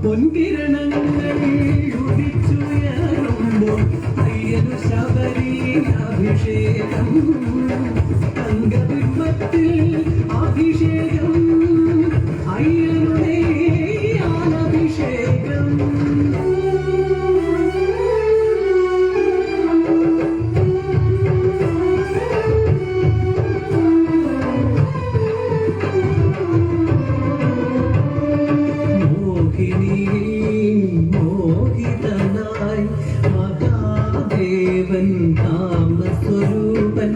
പൊൻകിരണങ്ങൾ ഉദിച്ചുയരുമ്പോൾ അയ്യനു ശബരി അഭിഷേകം തങ്കബിംബത്തിൽ അഭിഷേകം അയ്യനുടെ അഭിഷേകം മോഹിതനായി മഹാദേവൻ കാമസ്വരൂപൻ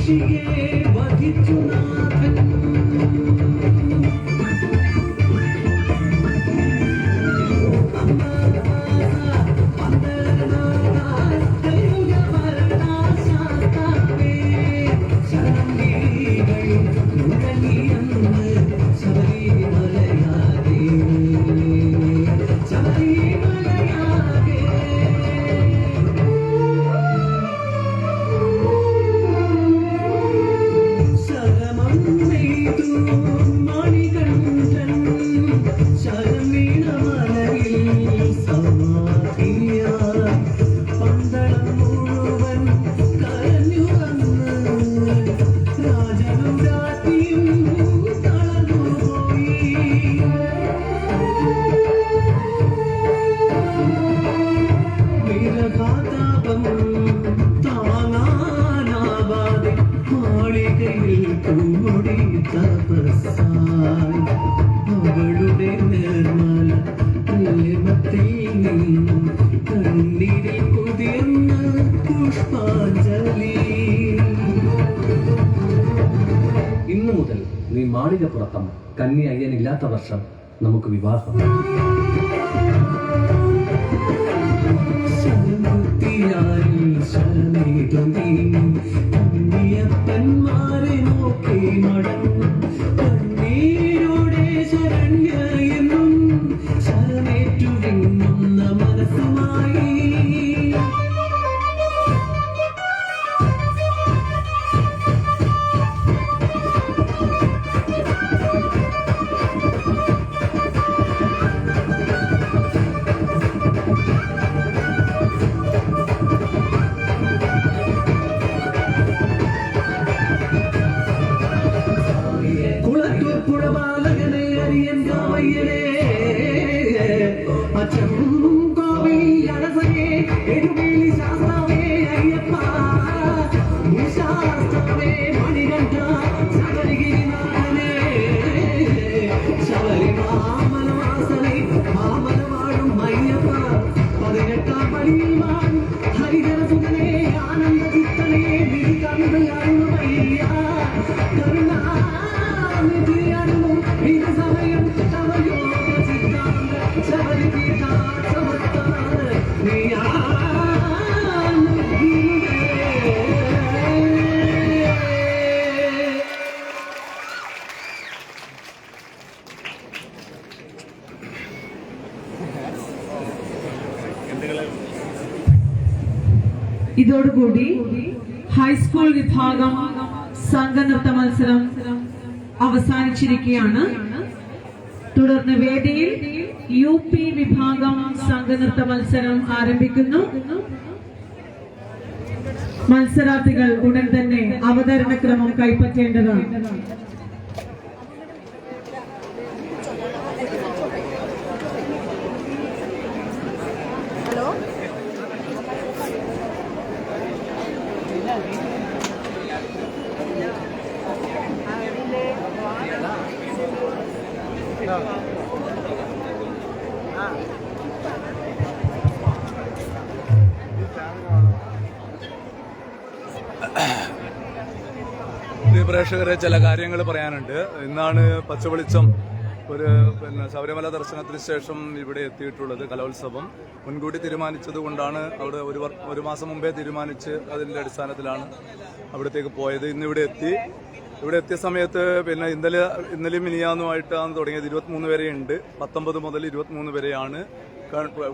മഹിഷിയെ വധിച്ചു നാഥൻ. അവളുടെ നിർമ്മല പ്രേമത്തിൽ നിന്നും കണ്ണീരിൽ കുതിർന്ന പുഷ്പാഞ്ജലി. ഇന്നു മുതൽ നീ മാളികപ്പുറത്തം കന്നി അയ്യനില്ലാത്ത വർഷം നമുക്ക് വിവാഹം. കണ്ണിയപ്പന്മാരെ നോക്കി മടങ്ങും കണ്ണീരോടെ ശരണ്യ എന്നും ശരണേറ്റു വിങ്ങുന്ന മനസ്സുമായി. പുഴപാലകനെ അരിയൻ കാവയ്യനെ അച്ഛൻ കോവിൽ അടസനെ എരുമേലി ശാസ്താവേ അയ്യപ്പ ശാസ്താവേ മണികണ്ഠ ശബരിഗിരിനാഥനെ ശബരി മാമനവാസനെ മാമനവാഴും അയ്യപ്പ 18 പടിയിൽ വാഴും ഹരിഹരസുതനെ ആനന്ദചിത്തനെ വിധി കണ്ടയാളുമയ്യ കരുണാ ഇതോടുകൂടി ഹൈസ്കൂൾ വിഭാഗം സംഘനൃത്ത മത്സരം അവസാനിച്ചിരിക്കുകയാണ്. തുടർന്ന് വേദിയിൽ UP വിഭാഗം സംഘനൃത്ത മത്സരം ആരംഭിക്കുന്നു. മത്സരാർത്ഥികൾ ഉടൻ തന്നെ അവതരണക്രമം കൈപ്പറ്റേണ്ടതാണ്. പ്രേക്ഷകരെ ചില കാര്യങ്ങൾ പറയാനുണ്ട്. ഇന്നാണ് പച്ചവെളിച്ചം ശബരിമല ദർശനത്തിന് ശേഷം ഇവിടെ എത്തിയിട്ടുള്ളത്. കലോത്സവം മുൻകൂട്ടി തീരുമാനിച്ചത് കൊണ്ടാണ്. അവിടെ ഒരു മാസം മുമ്പേ തീരുമാനിച്ച് അതിന്റെ അടിസ്ഥാനത്തിലാണ് അവിടത്തേക്ക് പോയത്. ഇന്നിവിടെ എത്തിയ സമയത്ത് ഇന്നലെയും മിനിയാന്നുമായിട്ടാണ് തുടങ്ങിയത്. 23 വരെയുണ്ട്. 19 മുതൽ 23 വരെയാണ്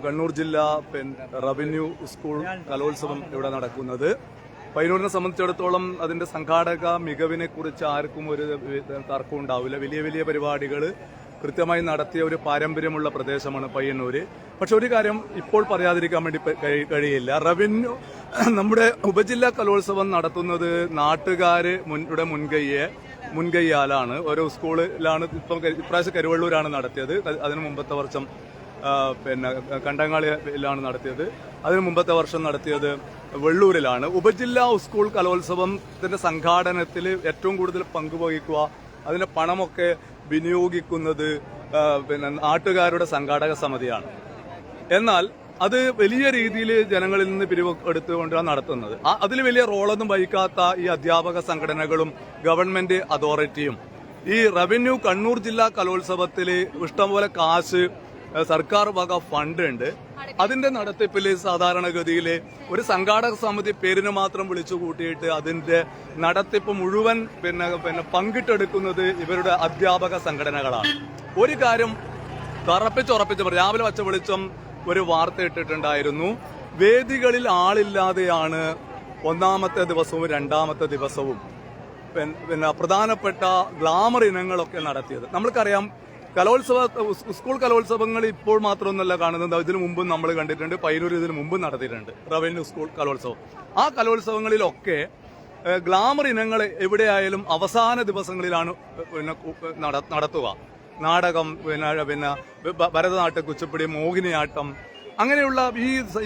കണ്ണൂർ ജില്ലാ റവന്യൂ സ്കൂൾ കലോത്സവം ഇവിടെ നടക്കുന്നത്. പയ്യന്നൂരിനെ സംബന്ധിച്ചിടത്തോളം അതിന്റെ സംഘാടക മികവിനെ കുറിച്ച് ആർക്കും ഒരു തർക്കവും ഉണ്ടാവില്ല. വലിയ വലിയ പരിപാടികൾ കൃത്യമായി നടത്തിയ ഒരു പാരമ്പര്യമുള്ള പ്രദേശമാണ് പയ്യന്നൂര്. പക്ഷെ ഒരു കാര്യം ഇപ്പോൾ പറയാതിരിക്കാൻ വേണ്ടി കഴിയില്ല. റവന്യൂ നമ്മുടെ ഉപജില്ലാ കലോത്സവം നടത്തുന്നത് നാട്ടുകാര് മുൻകൈയാലാണ്. ഓരോ സ്കൂളിലാണ്. ഇപ്രാവശ്യം കരുവള്ളൂരാണ് നടത്തിയത്. അതിനു മുമ്പത്തെ വർഷം കണ്ടങ്ങാളിയിലാണ് നടത്തിയത്. അതിനു മുമ്പത്തെ വർഷം നടത്തിയത് വെള്ളൂരിലാണ്. ഉപജില്ലാ സ്കൂൾ കലോത്സവത്തിന്റെ സംഘാടനത്തിൽ ഏറ്റവും കൂടുതൽ പങ്കുവഹിക്കുക, അതിന്റെ പണമൊക്കെ വിനിയോഗിക്കുന്നത് നാട്ടുകാരുടെ സംഘാടക സമിതിയാണ്. എന്നാൽ അത് വലിയ രീതിയിൽ ജനങ്ങളിൽ നിന്ന് പിരിവ് എടുത്തുകൊണ്ടാണ് നടത്തുന്നത്. അതിൽ വലിയ റോളൊന്നും വഹിക്കാത്ത ഈ അധ്യാപക സംഘടനകളും ഗവൺമെന്റ് അതോറിറ്റിയും ഈ റവന്യൂ കണ്ണൂർ ജില്ലാ കലോത്സവത്തിൽ ഇഷ്ടംപോലെ കാശ് സർക്കാർ വക ഫണ്ട് ഉണ്ട്. അതിന്റെ നടത്തിപ്പിൽ സാധാരണഗതിയിൽ ഒരു സംഘാടക സമിതി പേരിന് മാത്രം വിളിച്ചു കൂട്ടിയിട്ട് അതിന്റെ നടത്തിപ്പ് മുഴുവൻ പിന്നെ പങ്കിട്ടെടുക്കുന്നത് ഇവരുടെ അധ്യാപക സംഘടനകളാണ്. ഒരു കാര്യം തറപ്പിച്ചുറപ്പിച്ച് രാവിലെ വച്ച വെളിച്ചം ഒരു വാർത്ത ഇട്ടിട്ടുണ്ടായിരുന്നു. വേദികളിൽ ആളില്ലാതെയാണ് ഒന്നാമത്തെ ദിവസവും രണ്ടാമത്തെ ദിവസവും പിന്നെ പ്രധാനപ്പെട്ട ഗ്ലാമർ ഇനങ്ങളൊക്കെ നടത്തിയത്. നമ്മൾക്കറിയാം, സ്കൂൾ കലോത്സവങ്ങൾ ഇപ്പോൾ മാത്രമൊന്നുമല്ല കാണുന്നത്. ഇതിനു മുമ്പും നമ്മൾ കണ്ടിട്ടുണ്ട്. പയ്യന്നൂർ ഇതിനു മുമ്പും നടത്തിയിട്ടുണ്ട് റവന്യൂ സ്കൂൾ കലോത്സവം. ആ കലോത്സവങ്ങളിലൊക്കെ ഗ്ലാമർ ഇനങ്ങൾ എവിടെയായാലും അവസാന ദിവസങ്ങളിലാണ് നടത്തുക. നാടകം, പിന്നെ ഭരതനാട്യം, കുച്ചിപ്പുടി, മോഹിനിയാട്ടം, അങ്ങനെയുള്ള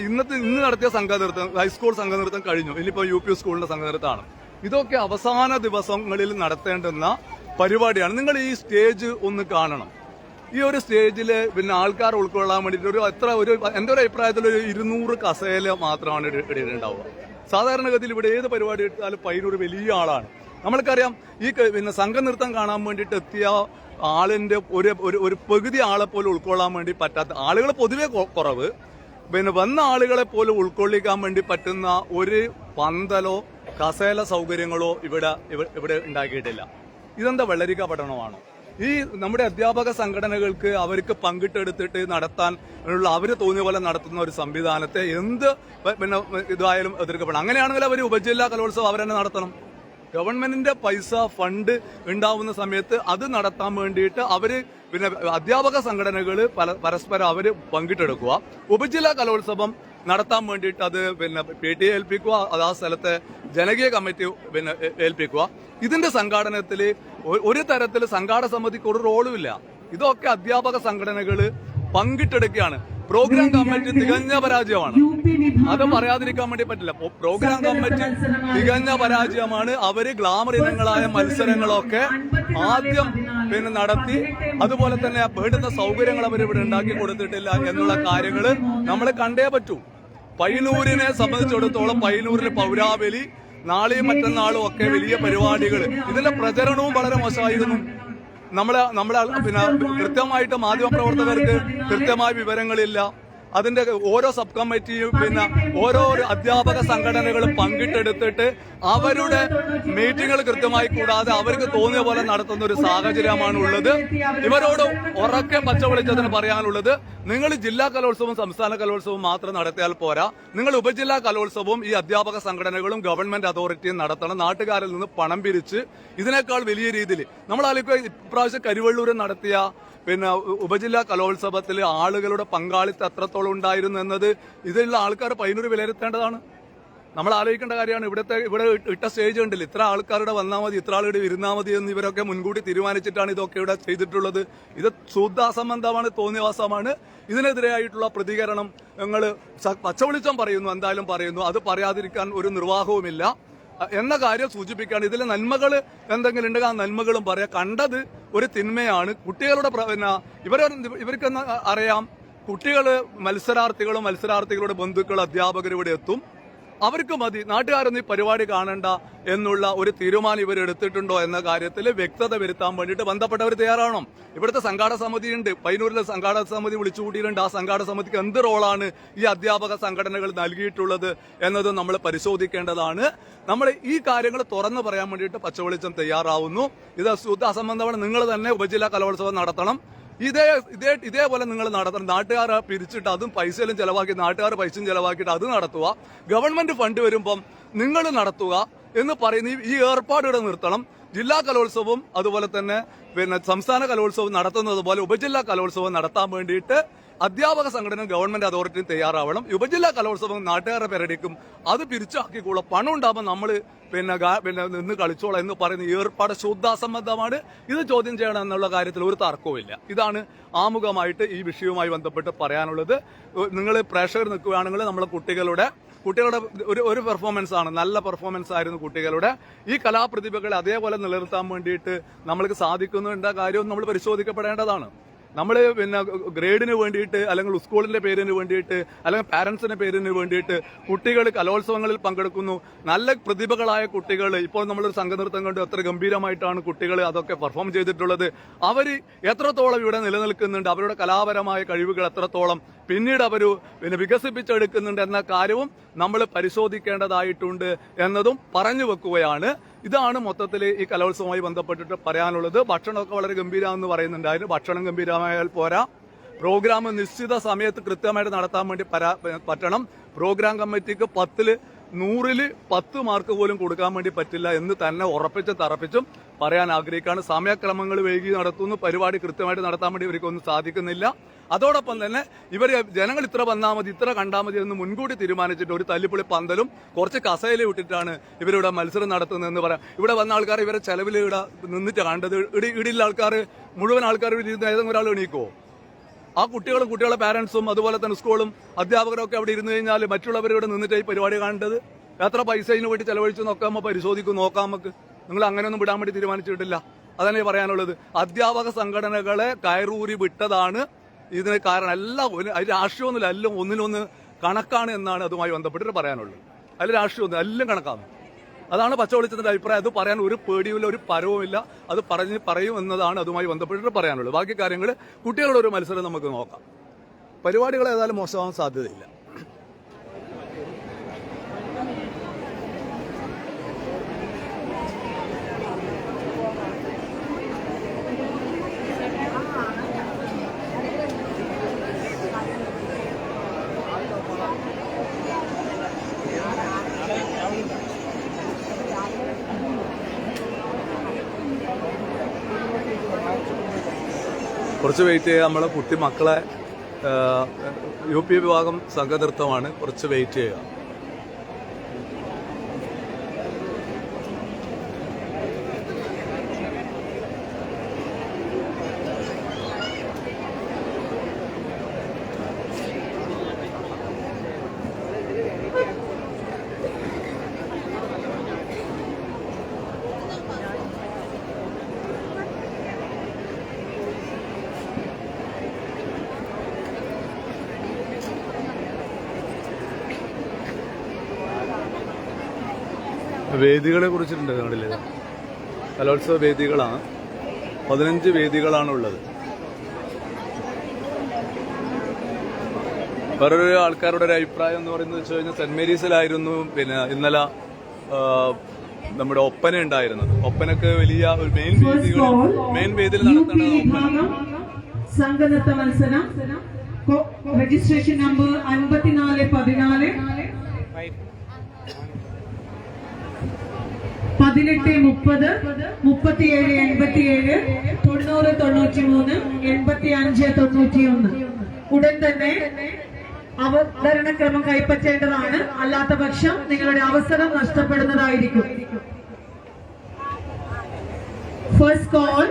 ഇന്ന് നടത്തിയ സംഘനൃത്തം, ഹൈസ്കൂൾ സംഘനൃത്തം കഴിഞ്ഞു. ഇനിയിപ്പോൾ UP സ്കൂളിന്റെ സംഘനൃത്തമാണ്. ഇതൊക്കെ അവസാന ദിവസങ്ങളിൽ നടത്തേണ്ടുന്ന പരിപാടിയാണ്. നിങ്ങൾ ഈ സ്റ്റേജ് ഒന്ന് കാണണം. ഈ ഒരു സ്റ്റേജിൽ പിന്നെ ആൾക്കാർ ഉൾക്കൊള്ളാൻ വേണ്ടിയിട്ട് എന്റെ ഒരു അഭിപ്രായത്തിൽ ഒരു 200 കസേല മാത്രമാണ് ഇടയിലുണ്ടാവുക. സാധാരണഗതിയിൽ ഇവിടെ ഏത് പരിപാടി എടുത്താലും പയ്യന്നൂർ വലിയ ആളാണ്. നമ്മൾക്കറിയാം, ഈ പിന്നെ സംഘനൃത്തം കാണാൻ വേണ്ടിയിട്ട് എത്തിയ ആളിന്റെ ഒരു പകുതി ആളെ പോലും ഉൾക്കൊള്ളാൻ വേണ്ടി പറ്റാത്ത ആളുകൾ പൊതുവെ കുറവ്. പിന്നെ വന്ന ആളുകളെ പോലും ഉൾക്കൊള്ളിക്കാൻ വേണ്ടി പറ്റുന്ന ഒരു പന്തലോ കസേല സൗകര്യങ്ങളോ ഇവിടെ ഉണ്ടാക്കിയിട്ടില്ല. ഇതെന്താ വെള്ളരിക്ക പഠനമാണോ? ഈ നമ്മുടെ അധ്യാപക സംഘടനകൾക്ക് അവർക്ക് പങ്കിട്ടെടുത്തിട്ട് നടത്താൻ അവര് തോന്നിയ പോലെ നടത്തുന്ന ഒരു സംവിധാനത്തെ എന്ത് പിന്നെ ഇതായാലും എതിർക്കപ്പെടണം. അങ്ങനെയാണെങ്കിൽ അവർ ഉപജില്ലാ കലോത്സവം അവരെന്നെ നടത്തണം. ഗവൺമെന്റിന്റെ പൈസ ഫണ്ട് ഉണ്ടാവുന്ന സമയത്ത് അത് നടത്താൻ വേണ്ടിയിട്ട് അവര് പിന്നെ അധ്യാപക സംഘടനകൾ പരസ്പരം അവര് പങ്കിട്ടെടുക്കുക. ഉപജില്ലാ കലോത്സവം നടത്താൻ വേണ്ടിയിട്ട് അത് പിന്നെ PTA ഏൽപ്പിക്കുക, അത് ആ സ്ഥലത്തെ ജനകീയ കമ്മിറ്റി പിന്നെ ഏൽപ്പിക്കുക. ഇതിന്റെ സംഘാടനത്തിൽ ഒരു തരത്തിൽ സംഘാടക സമിതിക്ക് ഒരു റോളുമില്ല. ഇതൊക്കെ അധ്യാപക സംഘടനകൾ പങ്കിട്ടെടുക്കുകയാണ്. പ്രോഗ്രാം കമ്മിറ്റി തികഞ്ഞ പരാജയമാണ്. അത് പറയാതിരിക്കാൻ വേണ്ടി പറ്റില്ല. പ്രോഗ്രാം കമ്മിറ്റി തികഞ്ഞ പരാജയമാണ്. അവര് ഗ്ലാമർ ഇനങ്ങളായ മത്സരങ്ങളൊക്കെ ആദ്യം പിന്നെ നടത്തി, അതുപോലെ തന്നെ വേണ്ടുന്ന സൗകര്യങ്ങൾ അവർ ഇവിടെ ഉണ്ടാക്കി കൊടുത്തിട്ടില്ല എന്നുള്ള കാര്യങ്ങൾ നമ്മൾ കണ്ടേ പറ്റൂ. പയ്യന്നൂരിനെ സംബന്ധിച്ചിടത്തോളം പയ്യന്നൂരിലെ പൗരാബലി നാളെയും മറ്റന്നാളും ഒക്കെ വലിയ പരിപാടികൾ, ഇതിന്റെ പ്രചരണവും വളരെ മോശമായിരുന്നു. നമ്മളെ പിന്നെ കൃത്യമായിട്ട് മാധ്യമപ്രവർത്തകർക്ക് കൃത്യമായ വിവരങ്ങളില്ല. അതിന്റെ ഓരോ സബ് കമ്മിറ്റിയും പിന്നെ ഓരോ അധ്യാപക സംഘടനകളും പങ്കിട്ടെടുത്തിട്ട് അവരുടെ മീറ്റിങ്ങുകൾ കൃത്യമായി കൂടാതെ അവർക്ക് തോന്നിയ പോലെ നടത്തുന്ന ഒരു സാഹചര്യമാണ് ഉള്ളത്. ഇവരോട് ഉറക്കെ പച്ചവിളിച്ചതിന് പറയാനുള്ളത്, നിങ്ങൾ ജില്ലാ കലോത്സവവും സംസ്ഥാന കലോത്സവവും മാത്രം നടത്തിയാൽ പോരാ. നിങ്ങൾ ഉപജില്ലാ കലോത്സവവും ഈ അധ്യാപക സംഘടനകളും ഗവൺമെന്റ് അതോറിറ്റിയും നടത്തണം. നാട്ടുകാരിൽ നിന്ന് പണം പിരിച്ച് ഇതിനേക്കാൾ വലിയ രീതിയിൽ നമ്മൾ ആലോചിക്കുക. ഇപ്രാവശ്യം കരിവള്ളൂരിൽ നടത്തിയ പിന്നെ ഉപജില്ലാ കലോത്സവത്തിൽ ആളുകളുടെ പങ്കാളിത്തം എത്രത്തോളം ഉണ്ടായിരുന്നു എന്നത് ഇതിലുള്ള ആൾക്കാർ പയ്യന്നൂർ വിലയിരുത്തേണ്ടതാണ്. നമ്മൾ ആലോചിക്കേണ്ട കാര്യമാണ്. ഇവിടെ ഇട്ട സ്റ്റേജ് ഉണ്ടല്ലോ, ഇത്ര ആൾക്കാരുടെ വന്നാൽ മതി, ഇത്ര ആളുകളുടെ ഇരുന്നാൽ മതി എന്ന് ഇവരൊക്കെ മുൻകൂട്ടി തീരുമാനിച്ചിട്ടാണ് ഇതൊക്കെ ഇവിടെ ചെയ്തിട്ടുള്ളത്. ഇത് ശുദ്ധ അസംബന്ധമാണ്, തോന്നിവാസമാണ്. ഇതിനെതിരെയായിട്ടുള്ള പ്രതികരണം ഞങ്ങൾ പച്ചവെളിച്ചം പറയുന്നു, എന്തായാലും പറയുന്നു. അത് പറയാതിരിക്കാൻ ഒരു നിർവാഹവുമില്ല എന്ന കാര്യം സൂചിപ്പിക്കുകയാണ്. ഇതിലെ നന്മകൾ എന്തെങ്കിലും ഉണ്ടെങ്കിൽ ആ നന്മകളും പറയാം. കണ്ടത് ഒരു തിന്മയാണ്. കുട്ടികളുടെ പിന്നെ ഇവർക്കെന്ന് അറിയാം, കുട്ടികൾ മത്സരാർത്ഥികളുടെ ബന്ധുക്കൾ അധ്യാപകർ ഇവിടെ എത്തും. അവർക്ക് മതി, നാട്ടുകാരൊന്നും ഈ പരിപാടി കാണണ്ട എന്നുള്ള ഒരു തീരുമാനം ഇവർ എടുത്തിട്ടുണ്ടോ എന്ന കാര്യത്തിൽ വ്യക്തത വരുത്താൻ വേണ്ടിയിട്ട് ബന്ധപ്പെട്ടവർ തയ്യാറാവണം. ഇവിടുത്തെ സംഘാടക സമിതി ഉണ്ട്, പയ്യന്നൂരിലെ സംഘാടക സമിതി വിളിച്ചുകൂട്ടിയിട്ടുണ്ട്. ആ സംഘാടക സമിതിക്ക് എന്ത് റോളാണ് ഈ അധ്യാപക സംഘടനകൾ നൽകിയിട്ടുള്ളത് എന്നത് നമ്മൾ പരിശോധിക്കേണ്ടതാണ്. നമ്മൾ ഈ കാര്യങ്ങൾ തുറന്നു പറയാൻ വേണ്ടിയിട്ട് പച്ചവെളിച്ചം തയ്യാറാവുന്നു. ഇത് ശുദ്ധ അസംബന്ധമാണ്. നിങ്ങൾ തന്നെ ഉപജില്ലാ കലോത്സവം നടത്തണം. ഇതേപോലെ നിങ്ങൾ നടത്തണം. നാട്ടുകാരെ പിരിച്ചിട്ട് അതും പൈസയിലും ചെലവാക്കി, നാട്ടുകാർ പൈസയും ചെലവാക്കിയിട്ട് അത് നടത്തുക. ഗവൺമെന്റ് ഫണ്ട് വരുമ്പം നിങ്ങൾ നടത്തുക എന്ന് പറയുന്ന ഈ ഏർപ്പാടുകൾ നിർത്തണം. ജില്ലാ കലോത്സവവും അതുപോലെ തന്നെ പിന്നെ സംസ്ഥാന കലോത്സവം നടത്തുന്നത് പോലെ ഉപജില്ലാ കലോത്സവം നടത്താൻ വേണ്ടിയിട്ട് അധ്യാപക സംഘടന ഗവൺമെന്റ് അതോറിറ്റിയും തയ്യാറാവണം. ഉപജില്ലാ കലോത്സവം നാട്ടുകാരുടെ പേരടിക്കും, അത് പിരിച്ചാക്കിക്കോളാം. പണം ഉണ്ടാകുമ്പോൾ നമ്മൾ പിന്നെ നിന്ന് കളിച്ചോളാം എന്ന് പറയുന്ന ഏർപ്പാട് ശുദ്ധാസംബന്ധമാണ്. ഇത് ചോദ്യം ചെയ്യണം എന്നുള്ള കാര്യത്തിൽ ഒരു തർക്കവുമില്ല. ഇതാണ് ആമുഖമായിട്ട് ഈ വിഷയവുമായി ബന്ധപ്പെട്ട് പറയാനുള്ളത്. നിങ്ങൾ പ്രേക്ഷകർ നിൽക്കുകയാണെങ്കിൽ നമ്മളെ കുട്ടികളുടെ ഒരു പെർഫോമൻസ് ആണ്, നല്ല പെർഫോമൻസ് ആയിരുന്നു കുട്ടികളുടെ. ഈ കലാപ്രതിഭകളെ അതേപോലെ നിലനിർത്താൻ വേണ്ടിയിട്ട് നമ്മൾക്ക് സാധിക്കുന്നുണ്ട്. കാര്യവും നമ്മൾ പരിശോധിക്കപ്പെടേണ്ടതാണ്. നമ്മൾ പിന്നെ ഗ്രേഡിന് വേണ്ടിയിട്ട് അല്ലെങ്കിൽ സ്കൂളിന്റെ പേരിന് വേണ്ടിയിട്ട് അല്ലെങ്കിൽ പാരന്റ്സിന്റെ പേരിന് വേണ്ടിയിട്ട് കുട്ടികൾ കലോത്സവങ്ങളിൽ പങ്കെടുക്കുന്നു. നല്ല പ്രതിഭകളായ കുട്ടികൾ, ഇപ്പോൾ നമ്മളൊരു സംഘനൃത്തം കണ്ടു, എത്ര ഗംഭീരമായിട്ടാണ് കുട്ടികൾ അതൊക്കെ പെർഫോം ചെയ്തിട്ടുള്ളത്. അവർ എത്രത്തോളം ഇവിടെ നിലനിൽക്കുന്നുണ്ട്, അവരുടെ കലാപരമായ കഴിവുകൾ എത്രത്തോളം പിന്നീട് അവർ പിന്നെ വികസിപ്പിച്ചെടുക്കുന്നുണ്ട് എന്ന കാര്യവും നമ്മൾ പരിശോധിക്കേണ്ടതായിട്ടുണ്ട് എന്നതും പറഞ്ഞു വെക്കുകയാണ്. ഇതാണ് മൊത്തത്തിൽ ഈ കലോത്സവവുമായി ബന്ധപ്പെട്ടിട്ട് പറയാനുള്ളത്. ഭക്ഷണമൊക്കെ വളരെ ഗംഭീരമാണെന്ന് പറയുന്നുണ്ടായിരുന്നു. ഭക്ഷണം ഗംഭീരമായാൽ പോരാ, പ്രോഗ്രാം നിശ്ചിത സമയത്ത് കൃത്യമായിട്ട് നടത്താൻ വേണ്ടി പറ്റണം. പ്രോഗ്രാം കമ്മിറ്റിക്ക് 100-10 മാർക്ക് പോലും കൊടുക്കാൻ വേണ്ടി പറ്റില്ല എന്ന് തന്നെ തറപ്പിച്ചും പറയാൻ ആഗ്രഹിക്കുകയാണ്. സമയക്രമങ്ങൾ വൈകി നടത്തുന്നു, പരിപാടി കൃത്യമായിട്ട് നടത്താൻ വേണ്ടി ഇവർക്കൊന്നും സാധിക്കുന്നില്ല. അതോടൊപ്പം തന്നെ ജനങ്ങൾ ഇത്ര വന്നാൽ മതി, ഇത്ര കണ്ടാൽ മതി എന്ന് മുൻകൂട്ടി തീരുമാനിച്ചിട്ട് ഒരു തല്ലിപ്പൊളി പന്തലും കുറച്ച് കസേല വിട്ടിട്ടാണ് ഇവരിവിടെ മത്സരം നടത്തുന്നതെന്ന് പറയാം. ഇവിടെ വന്ന ആൾക്കാർ ഇവരെ ചെലവിൽ ഇവിടെ നിന്നിട്ട് കണ്ടത്. ഇടിയിലുള്ള ആൾക്കാർ മുഴുവൻ ആൾക്കാർ ഏതെങ്കിലും ഒരാൾ എണീക്കുമോ? ആ കുട്ടികളുടെ പാരന്റ്സും അതുപോലെ തന്നെ സ്കൂളും അധ്യാപകരൊക്കെ അവിടെ ഇരുന്ന് കഴിഞ്ഞാൽ മറ്റുള്ളവരിവിടെ നിന്നിട്ട് ഈ പരിപാടി കാണേണ്ടത് എത്ര പൈസ ഇതിന് വേണ്ടി ചെലവഴിച്ചു നോക്കാൻ പരിശോധിക്കും. നോക്കാം, നമുക്ക് നിങ്ങൾ അങ്ങനെയൊന്നും വിടാൻ വേണ്ടി തീരുമാനിച്ചിട്ടില്ല. അതന്നെ പറയാനുള്ളത്. അധ്യാപക സംഘടനകളെ കയറൂരി വിട്ടതാണ് ഇതിന് കാരണം. എല്ലാം രാഷ്ട്രീയമൊന്നുമില്ല, എല്ലാം ഒന്നിനൊന്ന് കണക്കാണ് എന്നാണ് അതുമായി ബന്ധപ്പെട്ടിട്ട് പറയാനുള്ളത്. അതിൽ രാഷ്ട്രീയമൊന്നും എല്ലാം കണക്കാണ്. അതാണ് പച്ചവെളിച്ചത്തിന്റെ അഭിപ്രായം. അത് പറയാൻ ഒരു പേടിയുമില്ല, ഒരു പരവുമില്ല. അത് പറയും എന്നതാണ് അതുമായി ബന്ധപ്പെട്ടിട്ട് പറയാനുള്ളത്. ബാക്കി കാര്യങ്ങൾ കുട്ടികളുടെ ഒരു മത്സരം നമുക്ക് നോക്കാം. പരിപാടികൾ ഏതായാലും മോശമാവാൻ സാധ്യതയില്ല. കുറച്ച് വെയിറ്റ് ചെയ്യുക. നമ്മളെ കുട്ടി മക്കളെ UP വിഭാഗം സംഘനൃത്തമാണ്. കുറച്ച് വെയിറ്റ് ചെയ്യുക. വേദികളെ കുറിച്ചിട്ടുണ്ട് കണ്ടില്ലേ? കലോത്സവ വേദികളാണ്, 15 വേദികളാണുള്ളത്. വേറൊരു ആൾക്കാരുടെ ഒരു അഭിപ്രായം എന്ന് പറയുന്നത് വെച്ച് കഴിഞ്ഞാൽ സെന്റ് മേരീസിലായിരുന്നു പിന്നെ ഇന്നലെ നമ്മുടെ ഒപ്പന ഉണ്ടായിരുന്നത്. ഒപ്പനക്ക് വലിയ മെയിൻ വേദിയിൽ നടത്തേണ്ട സംഘനൃത്ത മത്സരം രജിസ്ട്രേഷൻ നമ്പർ 5414 1830 3787 9093 8591. ഉടൻ തന്നെ അവതരണക്രമം കൈപ്പറ്റേണ്ടതാണ്. അല്ലാത്ത പക്ഷം നിങ്ങളുടെ അവസരം നഷ്ടപ്പെടുന്നതായിരിക്കും. ഫസ്റ്റ് കോൾ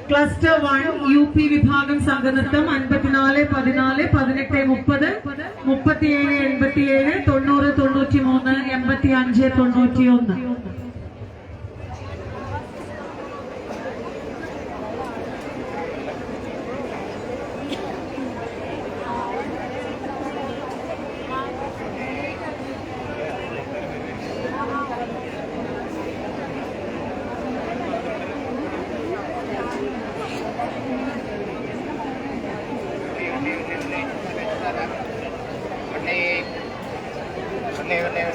ക്ലസ്റ്റർ 1 UP വിഭാഗം സംഘനൃത്തം 5414 1830 3787 9093 8591.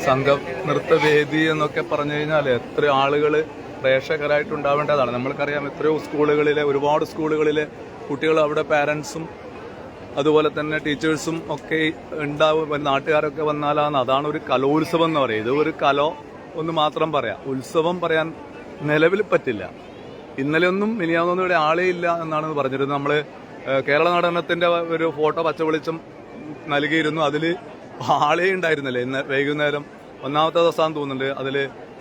സംഘം നൃത്തവേദി എന്നൊക്കെ പറഞ്ഞു കഴിഞ്ഞാൽ എത്ര ആളുകൾ പ്രേക്ഷകരായിട്ടുണ്ടാവേണ്ടതാണ്. നമ്മൾക്കറിയാം എത്രയോ സ്കൂളുകളിലെ, ഒരുപാട് സ്കൂളുകളിലെ കുട്ടികൾ, അവിടെ പാരൻസും അതുപോലെ തന്നെ ടീച്ചേഴ്സും ഒക്കെ ഉണ്ടാവും. നാട്ടുകാരൊക്കെ വന്നാലാണ്. അതാണ് ഒരു കലോത്സവം എന്ന് പറയുന്നത്. ഇത് ഒരു കലോ ഒന്ന് മാത്രം പറയാം, ഉത്സവം പറയാൻ നിലവിൽ പറ്റില്ല. ഇന്നലെയൊന്നും മിനിയാന്നൊന്നും ഇവിടെ ആളേ ഇല്ല എന്നാണ് പറഞ്ഞിരുന്നത്. നമ്മൾ കേരള നടനത്തിന്റെ ഒരു ഫോട്ടോ പച്ചവെളിച്ചം നൽകിയിരുന്നു. അതിൽ ആളേ ഉണ്ടായിരുന്നില്ല. ഇന്ന് വൈകുന്നേരം 1ാമത്തെ ദിവസം തോന്നുന്നുണ്ട്. അതിൽ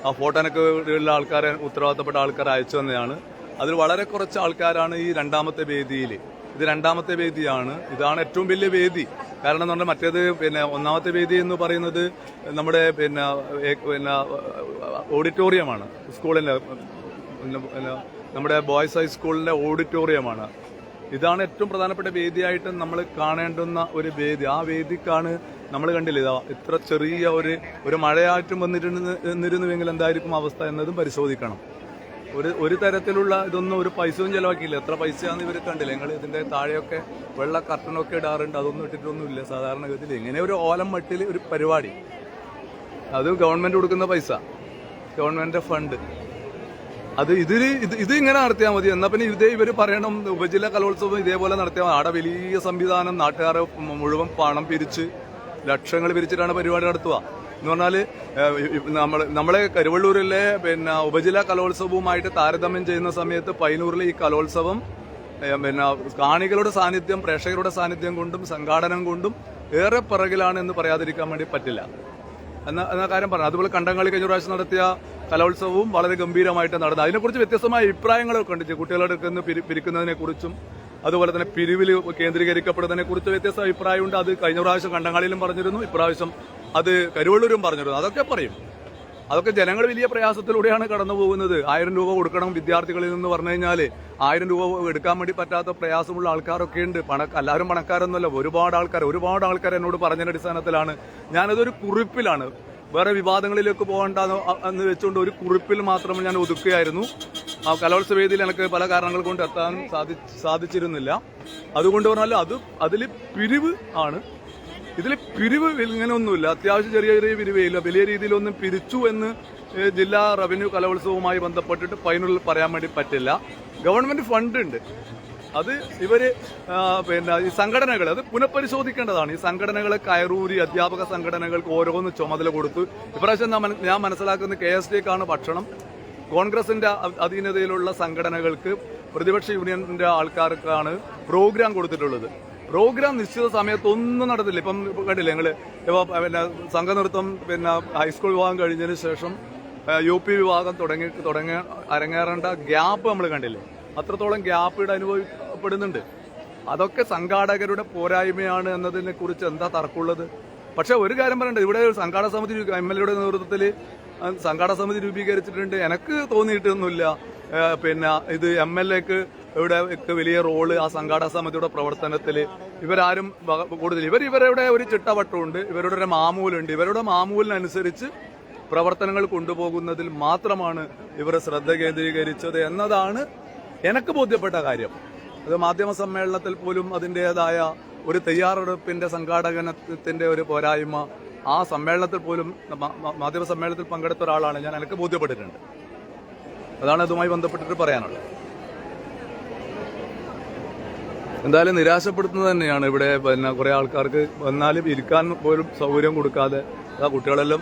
ആ ഫോട്ടോനൊക്കെ ഉള്ള ആൾക്കാരെ, ഉത്തരവാദിത്തപ്പെട്ട ആൾക്കാർ അയച്ചു തന്നെയാണ്. അതിൽ വളരെ കുറച്ച് ആൾക്കാരാണ് ഈ 2ാമത്തെ വേദിയിൽ. ഇത് 2ാമത്തെ വേദിയാണ്. ഇതാണ് ഏറ്റവും വലിയ വേദി. കാരണം എന്ന് പറഞ്ഞാൽ മറ്റേത് പിന്നെ 1ാമത്തെ വേദി എന്ന് പറയുന്നത് നമ്മുടെ പിന്നെ ഓഡിറ്റോറിയമാണ്. സ്കൂളിന്റെ നമ്മുടെ ബോയ്സ് ഹൈസ്കൂളിന്റെ ഓഡിറ്റോറിയമാണ്. ഇതാണ് ഏറ്റവും പ്രധാനപ്പെട്ട വേദിയായിട്ട് നമ്മൾ കാണേണ്ടുന്ന ഒരു വേദി. ആ വേദിക്കാണ് നമ്മൾ കണ്ടില്ല ഇതാ ഇത്ര ചെറിയ ഒരു മഴയായിട്ടും വന്നിരുന്നുവെങ്കിൽ എന്തായിരിക്കും അവസ്ഥ എന്നതും പരിശോധിക്കണം. ഒരു തരത്തിലുള്ള ഇതൊന്നും ഒരു പൈസയും ചെലവാക്കിയില്ല. എത്ര പൈസയാണെന്ന് ഇവർ കണ്ടില്ല. ഞങ്ങൾ ഇതിന്റെ താഴെയൊക്കെ വെള്ള കർട്ടനൊക്കെ ഇടാറുണ്ട്, അതൊന്നും ഇട്ടിട്ടൊന്നുമില്ല സാധാരണഗതിയിൽ. ഇങ്ങനെ ഒരു ഓലം മട്ടിൽ ഒരു പരിപാടി, അത് ഗവൺമെന്റ് കൊടുക്കുന്ന പൈസ, ഗവൺമെന്റിന്റെ ഫണ്ട്, അത് ഇത് ഇങ്ങനെ നടത്തിയാൽ മതി. എന്നാൽ പിന്നെ ഇവർ പറയണം ഉപജില്ല കലോത്സവം ഇതേപോലെ നടത്തിയാൽ മതി. അവിടെ വലിയ സംവിധാനം, നാട്ടുകാരെ മുഴുവൻ പണം പിരിച്ച് ലക്ഷങ്ങൾ പിരിച്ചിട്ടാണ് പരിപാടി നടത്തുക. എന്ന് പറഞ്ഞാൽ നമ്മളെ കരുവള്ളൂരിലെ ഉപജില്ല കലോത്സവവുമായിട്ട് താരതമ്യം ചെയ്യുന്ന സമയത്ത് പയ്യന്നൂരിലെ ഈ കലോത്സവം കാണികളുടെ സാന്നിധ്യം, പ്രേക്ഷകരുടെ സാന്നിധ്യം കൊണ്ടും സംഘാടനം കൊണ്ടും ഏറെ പിറകിലാണ് എന്ന് പറയാതിരിക്കാൻ വേണ്ടി പറ്റില്ല എന്ന കാര്യം പറഞ്ഞു. അതുപോലെ കണ്ടങ്ങളി കഴിഞ്ഞ പ്രാവശ്യം നടത്തിയ കലോത്സവവും വളരെ ഗംഭീരമായിട്ട് നടന്നു. അതിനെക്കുറിച്ച് വ്യത്യസ്തമായ അഭിപ്രായങ്ങളൊക്കെ ഉണ്ട്. കുട്ടികളുടെ പിരിക്കുന്നതിനെ കുറിച്ചും അതുപോലെ തന്നെ പിരിവിൽ കേന്ദ്രീകരിക്കപ്പെടുന്നതിനെ കുറിച്ച് വ്യത്യസ്ത അഭിപ്രായമുണ്ട്. അത് കഴിഞ്ഞ പ്രാവശ്യം കണ്ടങ്ങളിലും പറഞ്ഞിരുന്നു, ഇപ്രാവശ്യം അത് കരുവള്ളൂരും പറഞ്ഞിരുന്നു. അതൊക്കെ പറയും. അതൊക്കെ ജനങ്ങൾ വലിയ പ്രയാസത്തിലൂടെയാണ് കടന്നു പോകുന്നത്. 1000 രൂപ കൊടുക്കണം വിദ്യാർത്ഥികളിൽ നിന്ന് പറഞ്ഞു കഴിഞ്ഞാൽ 1000 രൂപ എടുക്കാൻ വേണ്ടി പറ്റാത്ത പ്രയാസമുള്ള ആൾക്കാരൊക്കെ ഉണ്ട്. എല്ലാവരും പണക്കാരൊന്നുമല്ല, ഒരുപാട് ആൾക്കാർ എന്നോട് പറഞ്ഞതിന്റെ അടിസ്ഥാനത്തിലാണ് ഞാനതൊരു കുറിപ്പിലാണ്, വേറെ വിവാദങ്ങളിലേക്ക് പോകണ്ട എന്ന് വെച്ചുകൊണ്ട് ഒരു കുറിപ്പിൽ മാത്രം ഞാൻ ഒതുക്കുകയായിരുന്നു. ആ കലോത്സവ വേദിയിൽ എനിക്ക് പല കാരണങ്ങൾ കൊണ്ട് എത്താൻ സാധിച്ചിരുന്നില്ല. അതുകൊണ്ട് പറഞ്ഞാൽ അതിൽ പിരിവ് ആണ്. ഇതിൽ പിരിവ് ഇങ്ങനെയൊന്നുമില്ല, അത്യാവശ്യം ചെറിയ പിരിവേയില്ല. വലിയ രീതിയിലൊന്നും പിരിച്ചു എന്ന് ജില്ലാ റവന്യൂ കലോത്സവവുമായി ബന്ധപ്പെട്ടിട്ട് പയ്യന്നൂരിൽ പറയാൻ വേണ്ടി പറ്റില്ല. ഗവൺമെന്റ് ഫണ്ട് ഉണ്ട്, അത് ഇവര് ഈ സംഘടനകൾ അത് പുനഃപരിശോധിക്കേണ്ടതാണ്. ഈ സംഘടനകളെ കയറൂരി അധ്യാപക സംഘടനകൾക്ക് ഓരോന്ന് ചുമതല കൊടുത്തു. ഇപ്രാവശ്യം ഞാൻ മനസ്സിലാക്കുന്ന KSDക്കാണ് ഭക്ഷണം, കോൺഗ്രസിന്റെ അധീനതയിലുള്ള സംഘടനകൾക്ക് പ്രതിപക്ഷ യൂണിയന്റെ ആൾക്കാർക്കാണ് പ്രോഗ്രാം കൊടുത്തിട്ടുള്ളത്. പ്രോഗ്രാം നിശ്ചിത സമയത്ത് ഒന്നും നടന്നില്ല. ഇപ്പം കണ്ടില്ലേ ഞങ്ങള് സംഘനൃത്തം ഹൈസ്കൂൾ വിഭാഗം കഴിഞ്ഞതിന് ശേഷം UP വിഭാഗം തുടങ്ങി അരങ്ങേറേണ്ട ഗ്യാപ്പ് നമ്മൾ കണ്ടില്ലേ, അത്രത്തോളം ഗ്യാപ്പ് ഇവിടെ അനുഭവപ്പെടുന്നുണ്ട്. അതൊക്കെ സംഘാടകരുടെ പോരായ്മയാണ് എന്നതിനെ കുറിച്ച് എന്താ തർക്കമുള്ളത്? പക്ഷെ ഒരു കാര്യം പറയണ്ടേ, ഇവിടെ സംഘാടക സമിതി MLA യുടെ നേതൃത്വത്തിൽ സംഘാടക സമിതി രൂപീകരിച്ചിട്ടുണ്ട്. എനിക്ക് തോന്നിയിട്ടൊന്നുമില്ല ഇത് MLAക്ക് ഇവിടെ വലിയ റോള് ആ സംഘാടക സമിതിയുടെ പ്രവർത്തനത്തിൽ ഇവരാരും കൂടുതൽ ഇവരുടെ ഒരു ചിട്ടവട്ടമുണ്ട്, ഇവരുടെ ഒരു മാമൂലുണ്ട്. ഇവരുടെ മാമൂലിനനുസരിച്ച് പ്രവർത്തനങ്ങൾ കൊണ്ടുപോകുന്നതിൽ മാത്രമാണ് ഇവർ ശ്രദ്ധ കേന്ദ്രീകരിച്ചത് എന്നതാണ് എനിക്ക് ബോധ്യപ്പെട്ട കാര്യം. അത് മാധ്യമ സമ്മേളനത്തിൽ പോലും അതിൻ്റെതായ ഒരു തയ്യാറെടുപ്പിന്റെ സംഘാടകത്തിന്റെ ഒരു പോരായ്മ ആ സമ്മേളനത്തിൽ പോലും മാധ്യമ സമ്മേളനത്തിൽ പങ്കെടുത്ത ഒരാളാണ് ഞാൻ, എനിക്ക് ബോധ്യപ്പെട്ടിട്ടുണ്ട്. അതാണ് ഇതുമായി ബന്ധപ്പെട്ടിട്ട് പറയാനുള്ളത്. എന്തായാലും നിരാശപ്പെടുത്തുന്നത് തന്നെയാണ്. ഇവിടെ കുറെ ആൾക്കാർക്ക് വന്നാലും ഇരിക്കാൻ പോലും സൗകര്യം കൊടുക്കാതെ ആ കുട്ടികളെല്ലാം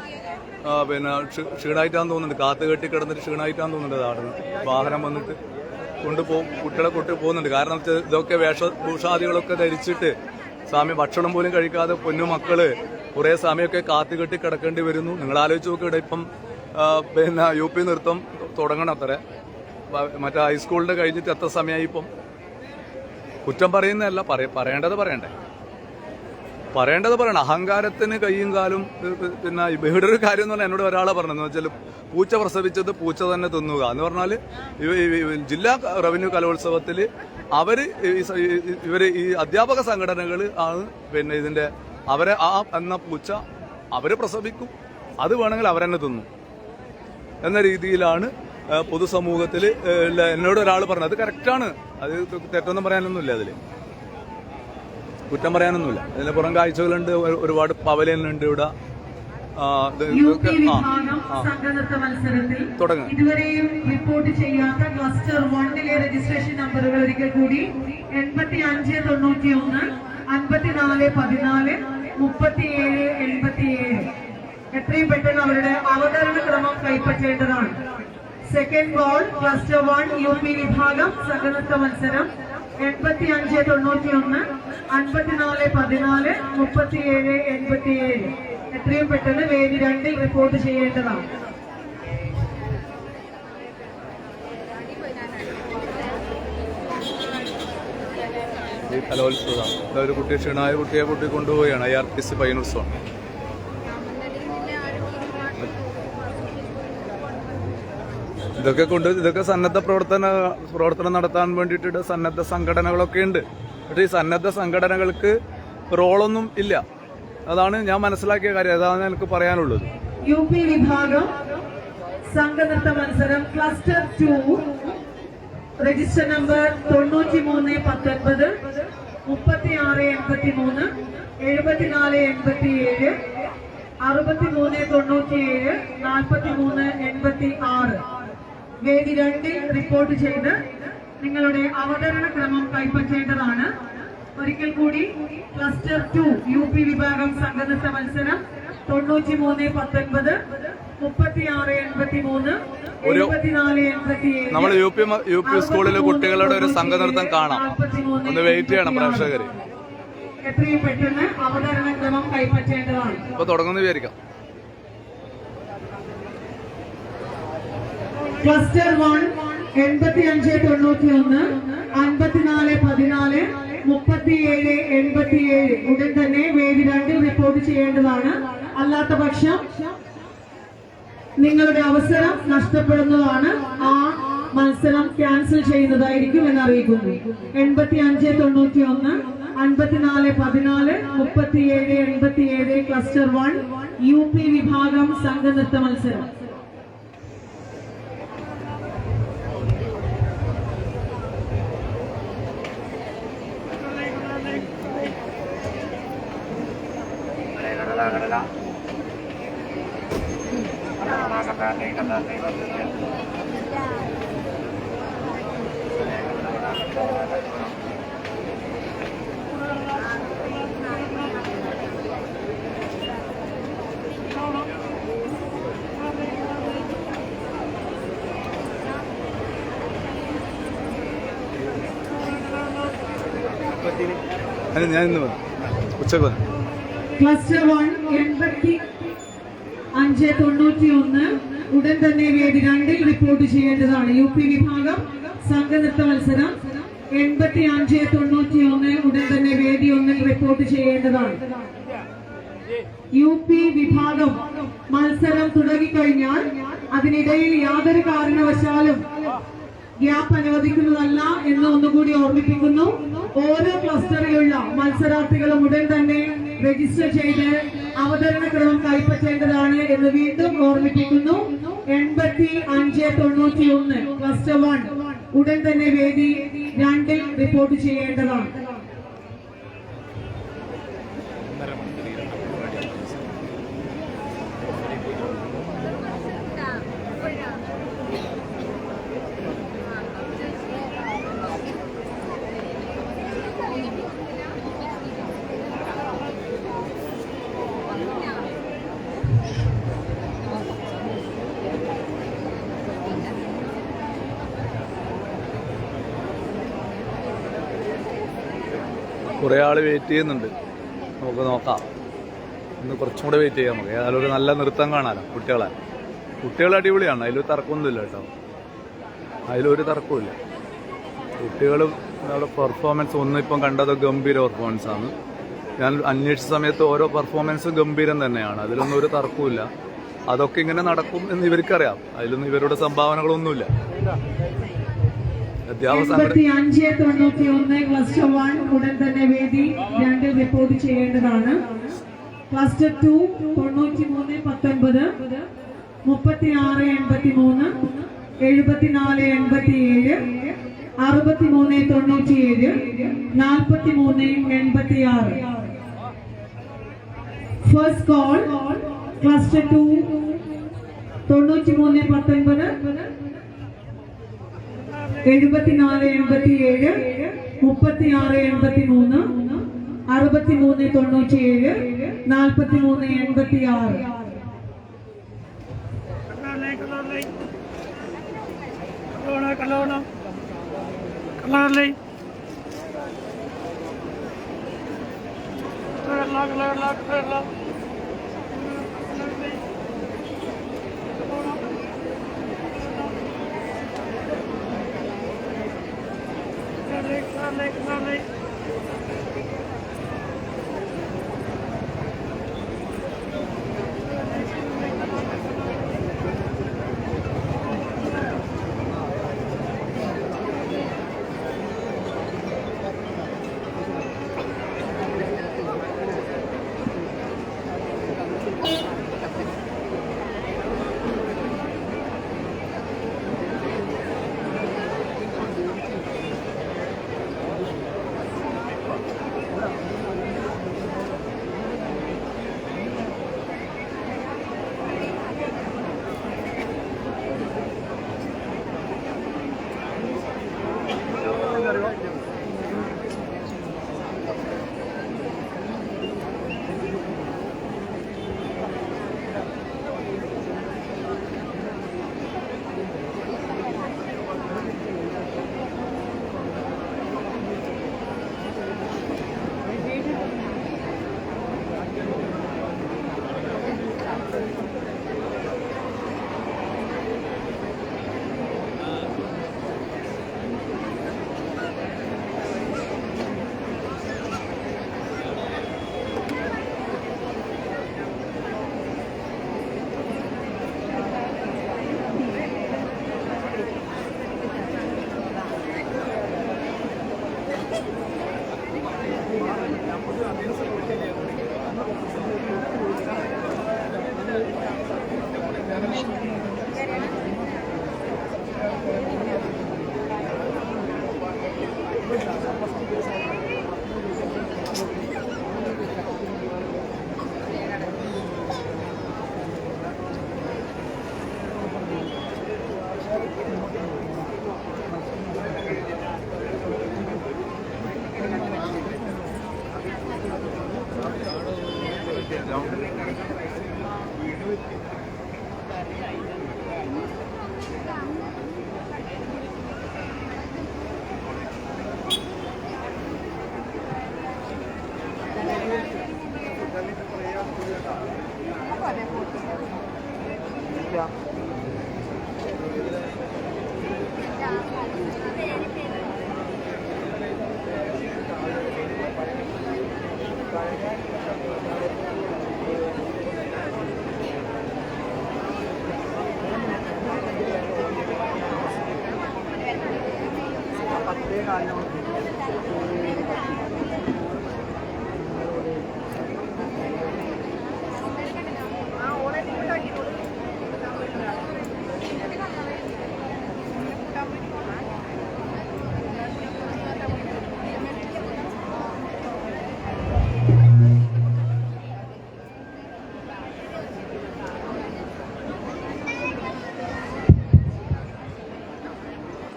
ക്ഷീണമായിട്ടാന്ന് തോന്നുന്നുണ്ട്, കാത്തു കെട്ടി കിടന്നിട്ട് ക്ഷീണമായിട്ടാന്ന് തോന്നുന്നുണ്ട്. ആടുന്നു വാഹനം വന്നിട്ട് കുട്ടികളെ കൊണ്ടു പോകുന്നുണ്ട്. കാരണം ഇതൊക്കെ വേഷഭൂഷാദികളൊക്കെ ധരിച്ചിട്ട് സ്വാമി ഭക്ഷണം പോലും കഴിക്കാതെ പൊന്നു മക്കള് കുറെ സമയമൊക്കെ കാത്തു കെട്ടി കിടക്കേണ്ടി വരുന്നു. നിങ്ങൾ ആലോചിച്ച് നോക്കിയിട്ട് ഇപ്പം UP നൃത്തം തുടങ്ങണം അത്ര, മറ്റേ ഹൈസ്കൂളിന്റെ കഴിഞ്ഞിട്ട് എത്ര സമയമായി ഇപ്പം? കുറ്റം പറയുന്നതല്ല, പറയേണ്ടത് പറയണം. അഹങ്കാരത്തിന് കയ്യും കാലും. ഇവിടെ ഒരു കാര്യം എന്ന് പറഞ്ഞാൽ എന്നോട് ഒരാളെ പറഞ്ഞതെന്ന് വെച്ചാൽ പൂച്ച പ്രസവിച്ചത് പൂച്ച തന്നെ തിന്നുക എന്ന് പറഞ്ഞാൽ ജില്ലാ റവന്യൂ കലോത്സവത്തിൽ ഇവര് ഈ അധ്യാപക സംഘടനകൾ ആണ് ഇതിന്റെ അവരെ എന്ന പൂച്ച അവര് പ്രസവിക്കും, അത് വേണമെങ്കിൽ അവരെന്നെ തിന്നും എന്ന രീതിയിലാണ് പൊതുസമൂഹത്തിൽ എന്നോട് ഒരാൾ പറഞ്ഞത്. അത് കറക്റ്റാണ്, അത് തെറ്റൊന്നും പറയാനൊന്നുമില്ല, അതില് കുറ്റം പറയാനൊന്നുമില്ല. അതിന് പുറം കാഴ്ചകളുണ്ട്, ഒരുപാട് പവലിയനുണ്ട് ഇവിടെ. തുടങ്ങും ഇതുവരെയും റിപ്പോർട്ട് ചെയ്യാത്ത ക്ലസ്റ്റർ 1 രജിസ്ട്രേഷൻ നമ്പറുകൾ ഒരിക്കൽ കൂടി 8591 5414 3787. എത്രയും പെട്ടെന്ന് അവരുടെ അവതരണ ക്രമം കൈപ്പറ്റേണ്ടതാണ്. സെക്കൻഡ് ബോൾ ക്ലസ്റ്റർ 1 UP വിഭാഗം സംഘനൃത്ത മത്സരം 8591 5414 3787. എത്രയും പെട്ടെന്ന് വേദി 2 റിപ്പോർട്ട് ചെയ്യേണ്ടതാണ്. ഈ കലോത്സവം ഒരു കുട്ടി ക്ഷീണായ കുട്ടിയെ കൊണ്ടുപോവുകയാണ് IRTC പയ്യന്നൂർ. ഇതൊക്കെ സന്നദ്ധ പ്രവർത്തനം നടത്താൻ വേണ്ടിയിട്ട് സന്നദ്ധ സംഘടനകളൊക്കെ ഉണ്ട്. പക്ഷേ ഈ സന്നദ്ധ സംഘടനകൾക്ക് റോളൊന്നും ഇല്ല. അതാണ് ഞാൻ മനസ്സിലാക്കിയ കാര്യം. അതാണ് എനിക്ക് പറയാനുള്ളത്. UP വിഭാഗം സംഘനൃത്ത മത്സരം ക്ലസ്റ്റർ 2 രജിസ്റ്റർ നമ്പർ 9319 3683 7487 6397 4386 വേദി 2 റിപ്പോർട്ട് ചെയ്ത് നിങ്ങളുടെ അവതരണ ക്രമം കൈപ്പറ്റേണ്ടതാണ്. ഒരിക്കൽ കൂടി ക്ലസ്റ്റർ 2 UP വിഭാഗം സംഘനൃത്ത മത്സരം 9319 3683 7487 നമ്മൾ UP സ്കൂളിലെ കുട്ടികളുടെ ഒരു സംഘനൃത്തം കാണാം. ഒന്ന് വെയിറ്റ് ചെയ്യണം പ്രേക്ഷകര്. എത്രയും പെട്ടെന്ന് അവതരണ ക്രമം കൈപ്പറ്റേണ്ടതാണ്. ഇപ്പൊ തുടങ്ങുന്ന വിചാരിക്കാം. ക്ലസ്റ്റർ 1 8591 5414 3787 ഉടൻ തന്നെ വേദി 2 റിപ്പോർട്ട് ചെയ്യേണ്ടതാണ്. അല്ലാത്ത പക്ഷം നിങ്ങളുടെ അവസരം നഷ്ടപ്പെടുന്നതാണ്. ആ മത്സരം ക്യാൻസൽ ചെയ്യുന്നതായിരിക്കും എന്ന് അറിയിക്കുന്നു. 8591 5414 3787 ക്ലസ്റ്റർ 1 UP വിഭാഗം സംഘനൃത്ത മത്സരം. ഞാൻ ഇന്ന് ഉച്ചക്ക് വന്നു. ക്ലസ്റ്റർ 1 8591 ഉടൻ തന്നെ വേദി 2 റിപ്പോർട്ട് ചെയ്യേണ്ടതാണ്. UP വിഭാഗം സംഘനൃത്ത മത്സരം 8591 ഉടൻ തന്നെ വേദി 1 റിപ്പോർട്ട് ചെയ്യേണ്ടതാണ്. UP വിഭാഗം മത്സരം തുടങ്ങിക്കഴിഞ്ഞാൽ അതിനിടയിൽ യാതൊരു കാരണവശാലും ഗ്യാപ്പ് അനുവദിക്കുന്നതല്ല എന്ന് ഒന്നുകൂടി ഓർമ്മിപ്പിക്കുന്നു. ഓരോ ക്ലസ്റ്ററിലുള്ള മത്സരാർത്ഥികളും ഉടൻ തന്നെ രജിസ്റ്റർ ചെയ്ത് അവതരണ ക്രമം കൈപ്പറ്റേണ്ടതാണ് എന്ന് വീണ്ടും ഓർമ്മിപ്പിക്കുന്നു. 8591 ക്ലസ്റ്റർ 1 ഉടൻ തന്നെ വേദി 2 റിപ്പോർട്ട് ചെയ്യേണ്ടതാണ്. കുറേ ആൾ വെയിറ്റ് ചെയ്യുന്നുണ്ട്. നമുക്ക് നോക്കാം. ഇന്ന് കുറച്ചും കൂടെ വെയിറ്റ് ചെയ്യാം. നമുക്ക് ഏതായാലും ഒരു നല്ല നൃത്തം കാണാനോ കുട്ടികൾ അടിപൊളിയാണ്. അതിലൊരു തർക്കമൊന്നുമില്ല കേട്ടോ. അതിലൊരു തർക്കമില്ല. കുട്ടികൾ അവിടെ പെർഫോമൻസ് ഒന്നിപ്പം കണ്ടത് ഗംഭീര പെർഫോമൻസാണ്. ഞാൻ അന്വേഷിച്ച സമയത്ത് ഓരോ പെർഫോമൻസും ഗംഭീരം തന്നെയാണ്. അതിലൊന്നും ഒരു തർക്കമില്ല. അതൊക്കെ ഇങ്ങനെ നടക്കും എന്ന് ഇവർക്കറിയാം. അതിലൊന്നും ഇവരുടെ സംഭാവനകളൊന്നുമില്ല. 8591 ക്ലസ്റ്റർ 1 ഉടൻ തന്നെ വേദി 2 റിപ്പോർട്ട് ചെയ്യേണ്ടതാണ്. ക്ലസ്റ്റർ 2 9319 3683 7487 6397 4386. First call cluster 2 9319 7487 3683 6397 4386.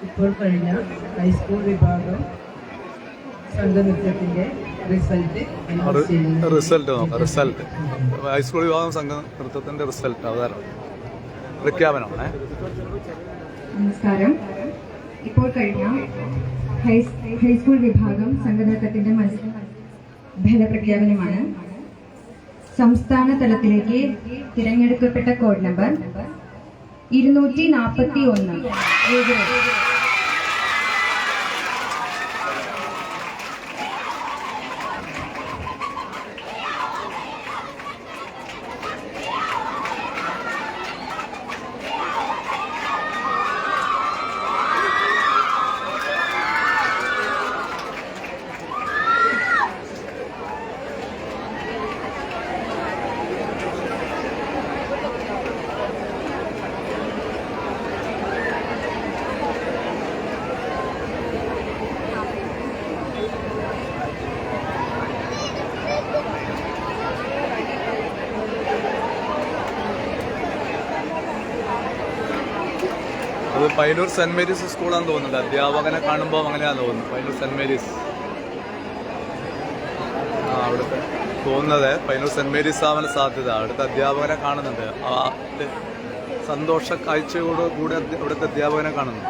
ഇപ്പോൾ കഴിഞ്ഞ ഹൈസ്കൂൾ വിഭാഗം സംഘനൃത്തത്തിന്റെ റിസൾട്ട് നോക്കാം. റിസൾട്ട് ഹൈസ്കൂൾ വിഭാഗം സംഘ നൃത്തത്തിന്റെ റിസൾട്ട് അവതാരണം പ്രഖ്യാപനമാണ്. നമസ്കാരം. ഇപ്പോൾ കഴിഞ്ഞ ഹൈസ്കൂൾ വിഭാഗം സംഘനൃത്തത്തിന്റെ ഫലപ്രഖ്യാപനമാണ്. സംസ്ഥാന തലത്തിലേക്ക് തിരഞ്ഞെടുക്കപ്പെട്ട കോഡ് നമ്പർ 241. അത് പയ്യന്നൂർ സെന്റ് മേരീസ് സ്കൂളാണെന്ന് തോന്നുന്നുണ്ട്. അധ്യാപകനെ കാണുമ്പോൾ അങ്ങനെയാണെന്ന് തോന്നുന്നു. പയ്യന്നൂർ സെന്റ് മേരീസ് അവിടുത്തെ തോന്നുന്നത് പയ്യന്നൂർ സെന്റ് മേരീസ് ആവാൻ സാധ്യത. അവിടുത്തെ അധ്യാപകനെ കാണുന്നുണ്ട്. സന്തോഷ കാഴ്ചയോട് കൂടെ ഇവിടുത്തെ അധ്യാപകനെ കാണുന്നു.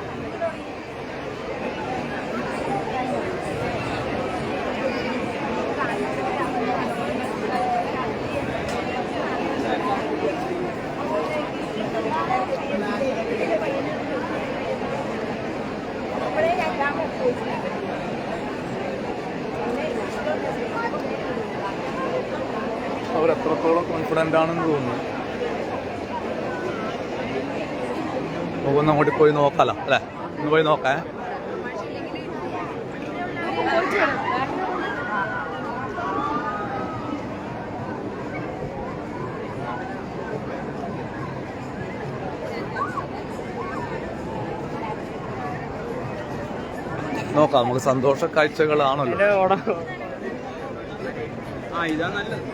അവർ എത്രത്തോളം കോൺഫിഡൻ്റ് ആണെന്ന് തോന്നുന്നു. നമുക്കൊന്ന് അങ്ങോട്ട് പോയി നോക്കാലോ അല്ലേ? ഒന്ന് പോയി നോക്കാം. നോക്കാം. നമുക്ക് സന്തോഷ കാഴ്ചകളാണല്ലോ. ഇതാ നല്ലത്.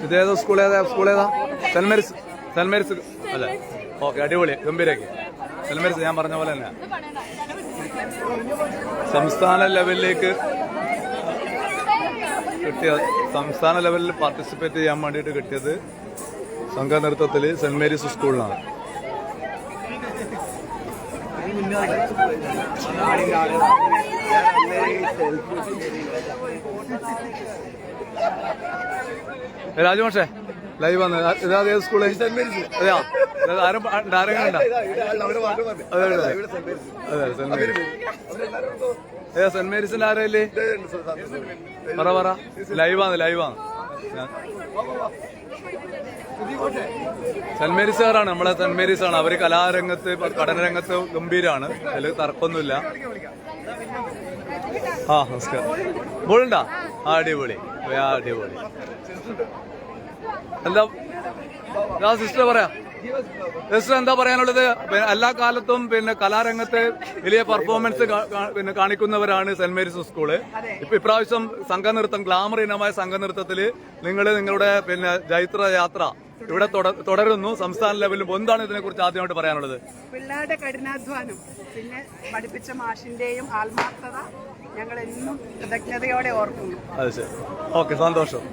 ഇതേതോ സ്കൂളേതാ? സെന്റ് മേരീസ് അല്ലേ? ഓക്കെ, അടിപൊളി, ഗംഭീരക്ക്. സെന്റ് മേരീസ് ഞാൻ പറഞ്ഞ പോലെ തന്നെ സംസ്ഥാന ലെവലിലേക്ക് കിട്ടിയത്. സംസ്ഥാന ലെവലിൽ പാർട്ടിസിപ്പേറ്റ് ചെയ്യാൻ വേണ്ടിയിട്ട് കിട്ടിയത് സംഘനൃത്തത്തിൽ സെന്റ് മേരീസ് സ്കൂളിലാണ്. രാജുമാഷേ ലൈവ് വന്ന് ഇതാ സ്കൂള് അതെയാ? ആരും ആരെങ്കിലും ഉണ്ടോ? അതെ സെന്റ് മേരീസിന്റെ ആരല്ലേ? പറ ലൈവാണ്. സെന്റ് മേരീസുകാരാണ്, നമ്മളെ സെന്റ് മേരീസ് ആണ്. അവര് കലാരംഗത്ത് പഠനരംഗത്ത് ഗംഭീരാണ്, അതിൽ തർക്കമൊന്നുമില്ല. നമസ്കാരം. ബോളുണ്ടാ? അടിപൊളി. എന്താ സിസ്റ്റർ പറയാ? സിസ്റ്റർ എന്താ പറയാനുള്ളത്? എല്ലാ കാലത്തും കലാരംഗത്ത് വലിയ പെർഫോമൻസ് കാണിക്കുന്നവരാണ് സെന്റ് മേരീസ് സ്കൂള്. ഇപ്രാവശ്യം സംഘനൃത്തം, ഗ്ലാമർ ഇനമായ സംഘനൃത്തത്തില് നിങ്ങളുടെ ജൈത്ര യാത്ര ഇവിടെ തുടരുന്നു സംസ്ഥാന ലെവലിലും. എന്താണ് ഇതിനെ കുറിച്ച് ആദ്യമായിട്ട് പറയാനുള്ളത്? പിള്ളേരുടെ കഠിനാധ്വാനം, പിന്നെ പഠിപ്പിച്ച മാഷിന്റെയും ആത്മാർത്ഥത ഞങ്ങൾ എന്നും കൃതജ്ഞതയോടെ ഓർക്കുന്നു. അത് ശരി, ഓക്കെ, സന്തോഷം.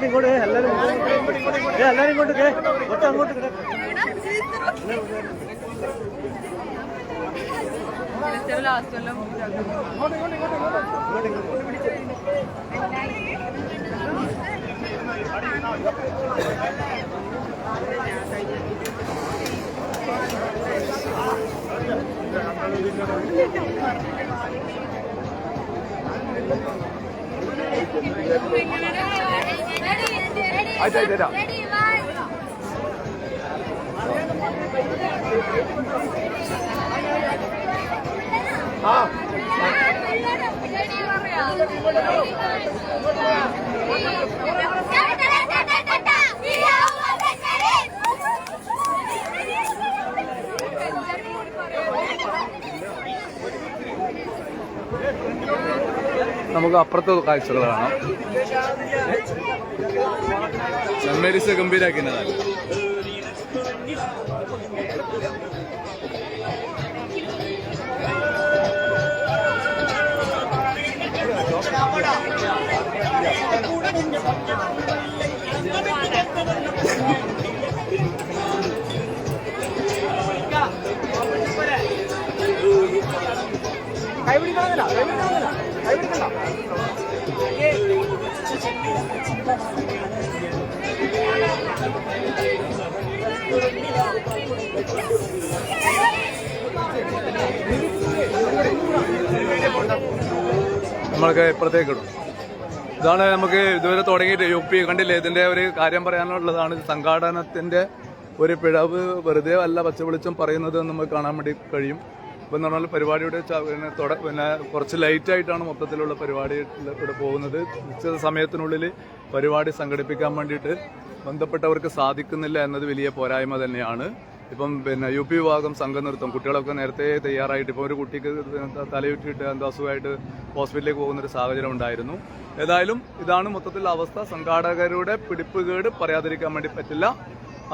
ഇങ്ങോട്ട് എല്ലാരും ഇങ്ങോട്ട് അങ്ങോട്ട് നമുക്ക് അപ്പുറത്തെ കാഴ്ചകൾ കാണാം. സെന്റ് മേരീസ് ഗംഭീരാക്കുന്നതാണ്. നമ്മൾക്ക് ഇപ്പുറത്തേക്കിടും. ഇതാണ് നമുക്ക് ഇതുവരെ തുടങ്ങിയിട്ട് UP കണ്ടില്ലേ, ഇതിന്റെ ഒരു കാര്യം പറയാനുള്ളതാണ്. സംഘാടനത്തിന്റെ ഒരു പിഴവ് വെറുതെ അല്ല പച്ചവെളിച്ചം പറയുന്നത് നമുക്ക് കാണാൻ വേണ്ടി കഴിയും. ഇപ്പം എന്ന് പറഞ്ഞാൽ പരിപാടിയുടെ പിന്നെ കുറച്ച് ലൈറ്റായിട്ടാണ് മൊത്തത്തിലുള്ള പരിപാടി ഇവിടെ പോകുന്നത്. നിശ്ചിത സമയത്തിനുള്ളിൽ പരിപാടി സംഘടിപ്പിക്കാൻ വേണ്ടിയിട്ട് ബന്ധപ്പെട്ടവർക്ക് സാധിക്കുന്നില്ല എന്നത് വലിയ പോരായ്മ തന്നെയാണ്. ഇപ്പം പിന്നെ UP വിഭാഗം സംഘനൃത്തം കുട്ടികളൊക്കെ നേരത്തെ തയ്യാറായിട്ട് ഇപ്പോൾ ഒരു കുട്ടിക്ക് തലയുറ്റിയിട്ട് എന്താ അസുഖമായിട്ട് ഹോസ്പിറ്റലിലേക്ക് പോകുന്നൊരു സാഹചര്യം ഉണ്ടായിരുന്നു. ഏതായാലും ഇതാണ് മൊത്തത്തിലുള്ള അവസ്ഥ. സംഘാടകരുടെ പിടിപ്പുകേട് പറയാതിരിക്കാൻ വേണ്ടി പറ്റില്ല.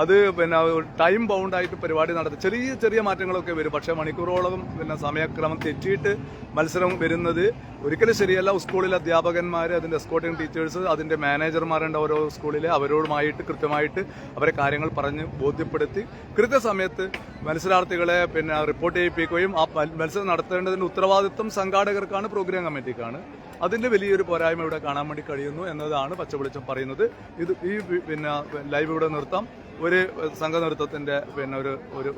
അത് പിന്നെ ടൈം ബൗണ്ടായിട്ട് പരിപാടി നടത്തി ചെറിയ ചെറിയ മാറ്റങ്ങളൊക്കെ വരും. പക്ഷേ മണിക്കൂറോളം പിന്നെ സമയക്രമം തെറ്റിയിട്ട് മത്സരം വരുന്നത് ഒരിക്കലും ശരിയല്ല. സ്കൂളിലെ അധ്യാപകന്മാർ, അതിൻ്റെ എസ്കോർട്ടിംഗ് ടീച്ചേഴ്സ്, അതിൻ്റെ മാനേജർമാരുണ്ട് ഓരോ സ്കൂളിലെ, അവരോടുമായിട്ട് കൃത്യമായിട്ട് അവരെ കാര്യങ്ങൾ പറഞ്ഞ് ബോധ്യപ്പെടുത്തി കൃത്യസമയത്ത് മത്സരാർത്ഥികളെ പിന്നെ റിപ്പോർട്ട് ചെയ്യിപ്പിക്കുകയും ആ മത്സരം നടത്തേണ്ടതിൻ്റെ ഉത്തരവാദിത്വം സംഘാടകർക്കാണ്, പ്രോഗ്രാം കമ്മിറ്റിക്കാണ്. അതിൻ്റെ വലിയൊരു പോരായ്മ ഇവിടെ കാണാൻ വേണ്ടി കഴിയുന്നു എന്നതാണ് പച്ചവെളിച്ചം പറയുന്നത്. ഇത് ഈ പിന്നെ ലൈവ് ഇവിടെ നിർത്താം. ഒരു സംഘനൃത്തത്തിന്റെ പിന്നെ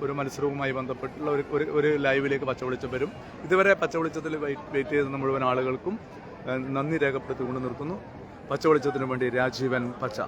ഒരു മത്സരവുമായി ബന്ധപ്പെട്ടുള്ള ഒരു ലൈവിലേക്ക് പച്ചവെളിച്ചം വരും. ഇതുവരെ പച്ചവെളിച്ചത്തിൽ വെയിറ്റ് ചെയ്തുന്ന മുഴുവൻ ആളുകൾക്കും നന്ദി രേഖപ്പെടുത്തിക്കൊണ്ട് നിർത്തുന്നു. പച്ചവെളിച്ചത്തിനു വേണ്ടി രാജീവൻ പച്ച.